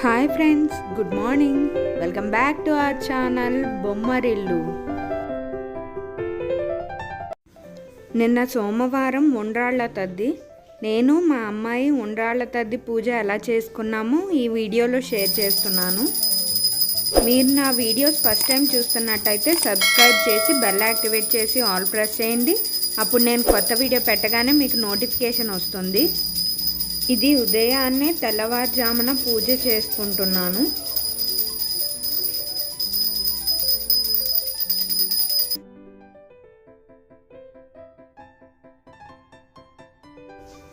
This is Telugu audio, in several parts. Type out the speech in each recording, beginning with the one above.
Hi friends, good morning. Welcome back to our channel Bommarillu. నిన్న సోమవారం ఉండ్రాళ్ళ తద్ది. నేను మా అమ్మాయి ఉండ్రాళ్ళ తద్ది పూజ ఎలా చేసుకున్నామో ఈ వీడియోలో షేర్ చేస్తున్నాను. మీరు నా వీడియోస్ ఫస్ట్ టైం చూస్తున్నట్టయితే సబ్స్క్రైబ్ చేసి బెల్ యాక్టివేట్ చేసి ఆల్ ప్రెస్ చేయండి. అప్పుడు నేను కొత్త వీడియో పెట్టగానే మీకు నోటిఫికేషన్ వస్తుంది. ఇది ఉదయాన్నే తెల్లవారుజామున పూజ చేసుకుంటున్నాను.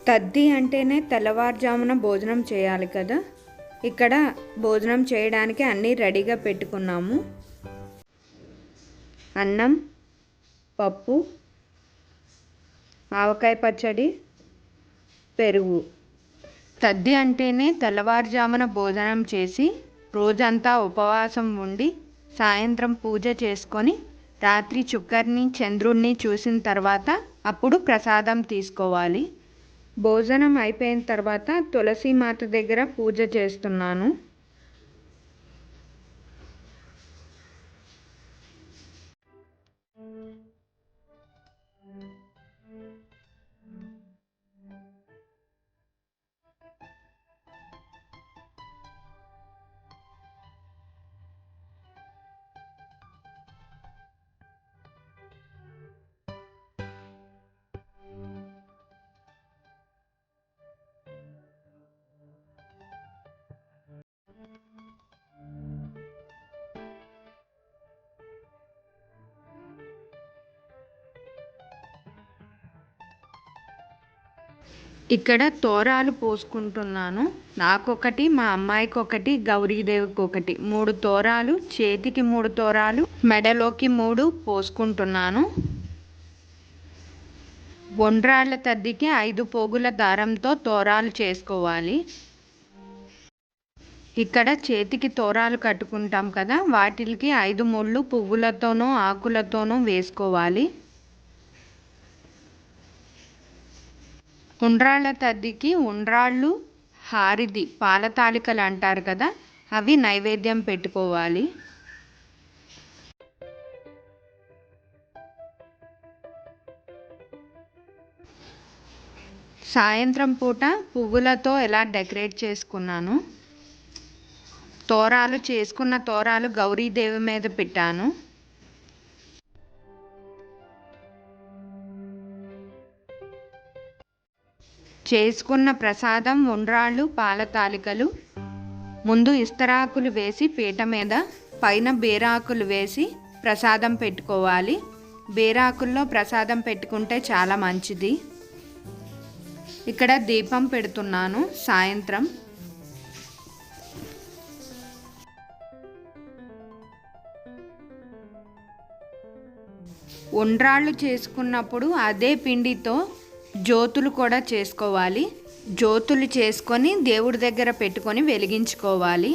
తద్ది అంటేనే తెల్లవారుజామున భోజనం చేయాలి కదా. ఇక్కడ భోజనం చేయడానికి అన్నీ రెడీగా పెట్టుకున్నాము. అన్నం, పప్పు, ఆవకాయ పచ్చడి, పెరుగు. తద్ది అంటేనే తెల్లవారుజామున భోజనం చేసి రోజంతా ఉపవాసం ఉండి సాయంత్రం పూజ చేసుకొని రాత్రి చుక్కర్ని చంద్రుడిని చూసిన తర్వాత అప్పుడు ప్రసాదం తీసుకోవాలి. భోజనం అయిపోయిన తర్వాత తులసీమాత దగ్గర పూజ చేస్తున్నాను. ఇక్కడ తోరాలు పోసుకుంటున్నాను. నాకొకటి, మా అమ్మాయికి ఒకటి, గౌరీదేవికి ఒకటి. 3 తోరాలు, చేతికి 3 తోరాలు, మెడలోకి 3 పోసుకుంటున్నాను. ఉండ్రాళ్ళ తద్దికి 5 పోగుల దారంతో తోరాలు చేసుకోవాలి. ఇక్కడ చేతికి తోరాలు కట్టుకుంటాం కదా, వాటికి 5 ముళ్ళు పువ్వులతోనూ ఆకులతోనూ వేసుకోవాలి. ఉండ్రాళ్ళ తద్దికి ఉండ్రాళ్ళు, హారిది, పాల తాలికలు అంటారు కదా, అవి నైవేద్యం పెట్టుకోవాలి. సాయంత్రం పూట పువ్వులతో ఎలా డెకరేట్ చేసుకున్నాను. తోరాలు చేసుకున్న తోరాలు గౌరీదేవి మీద పెట్టాను. చేసుకున్న ప్రసాదం ఉండ్రాళ్ళు, పాల తాలికలు. ముందు ఇస్తరాకులు వేసి పీట మీద, పైన బేరాకులు వేసి ప్రసాదం పెట్టుకోవాలి. బేరాకుల్లో ప్రసాదం పెట్టుకుంటే చాలా మంచిది. ఇక్కడ దీపం పెడుతున్నాను సాయంత్రం. ఉండ్రాళ్ళు చేసుకున్నప్పుడు అదే పిండితో జ్యోతులు కూడా చేసుకోవాలి. జ్యోతులు చేసుకొని దేవుడి దగ్గర పెట్టుకొని వెలిగించుకోవాలి.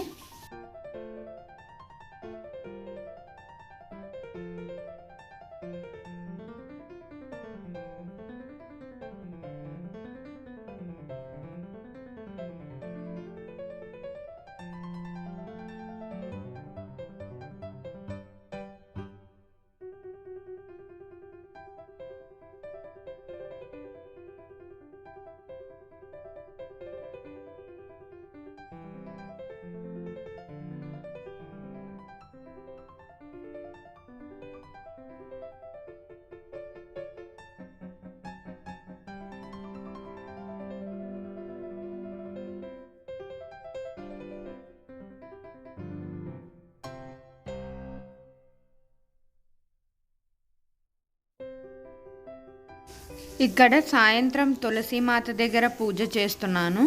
ఇక్కడ సాయంత్రం తులసీమాత దగ్గర పూజ చేస్తున్నాను.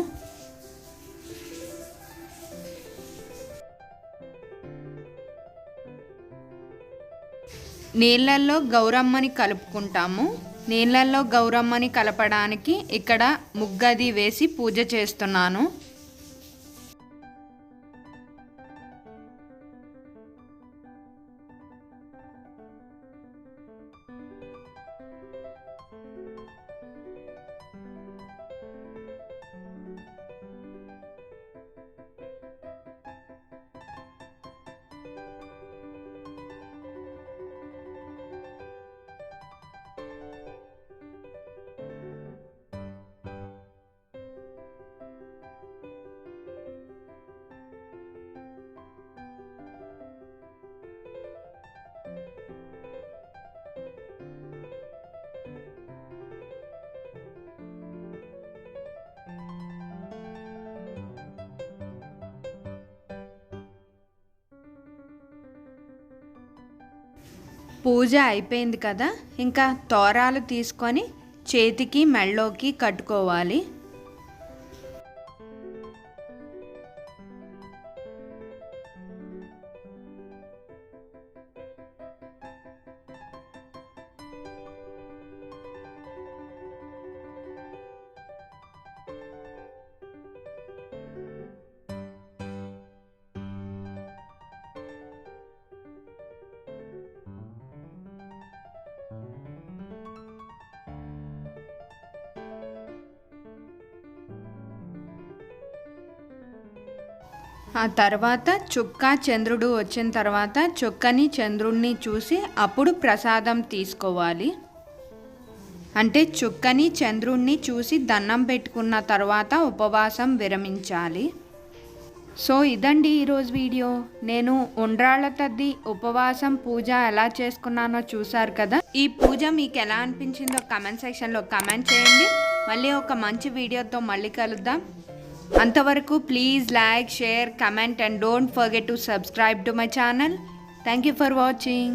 నీళ్ళల్లో గౌరమ్మని కలుపుకుంటాము. నీళ్ళల్లో గౌరమ్మని కలపడానికి ఇక్కడ ముగ్గది వేసి పూజ చేస్తున్నాను. పూజ అయిపోయింది కదా, ఇంకా తోరాలు తీసుకొని చేతికి మెళ్ళోకి కట్టుకోవాలి. ఆ తర్వాత చుక్క చంద్రుడు వచ్చిన తర్వాత చుక్కని చంద్రుడిని చూసి అప్పుడు ప్రసాదం తీసుకోవాలి. అంటే చుక్కని చంద్రుడిని చూసి దండం పెట్టుకున్న తర్వాత ఉపవాసం విరమించాలి. సో ఇదండి ఈరోజు వీడియో. నేను ఉండ్రాళ్ళ తద్ది ఉపవాసం పూజ ఎలా చేసుకున్నానో చూసారు కదా. ఈ పూజ మీకు ఎలా అనిపించిందో కమెంట్ సెక్షన్లో కమెంట్ చేయండి. మళ్ళీ ఒక మంచి వీడియోతో మళ్ళీ కలుద్దాం. అంతవరకు please like, share, comment and don't forget to subscribe to my channel. Thank you for watching.